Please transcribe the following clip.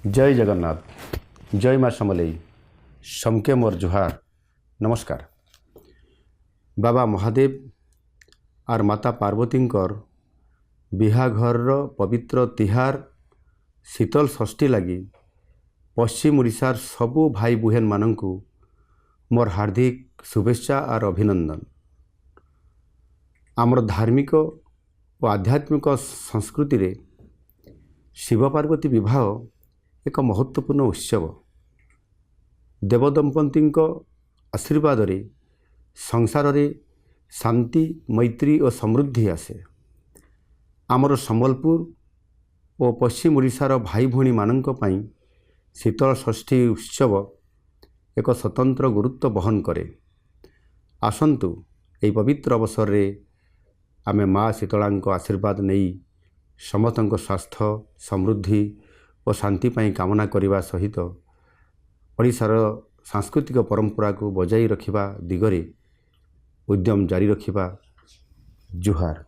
जय जगन्नाथ जय माँ समलेई समके मोर जुहार नमस्कार। बाबा महादेव आर माता पार्वतींकर बिहाघर पवित्र तिहार शीतल षष्ठी लगी पश्चिम ओडिशार सबु भाई बुहेन मानंकु मोर हार्दिक शुभेच्छा और अभिनंदन। आमर धार्मिक और आध्यात्मिक संस्कृति रे शिव पार्वती विवाह एक महत्वपूर्ण उत्सव। देवदंपति आशीर्वाद रे संसार रे शांति मैत्री और समृद्धि आसे। आमर संबलपुर और पश्चिम ओडिशार भाई भौणी मानंक पई शीतल षष्ठी उत्सव एक स्वतंत्र गुरुत्व बहन करे। आसंतु एही पवित्र अवसर रे आमे माँ शीतलांक आशीर्वाद नहीं समस्तक स्वास्थ्य समृद्धि और शांति पाई कामना करने सहित ओडिशार सांस्कृतिक परंपरा को बजाई रखिबा दिगरे उद्यम जारी रखिबा। जुहार।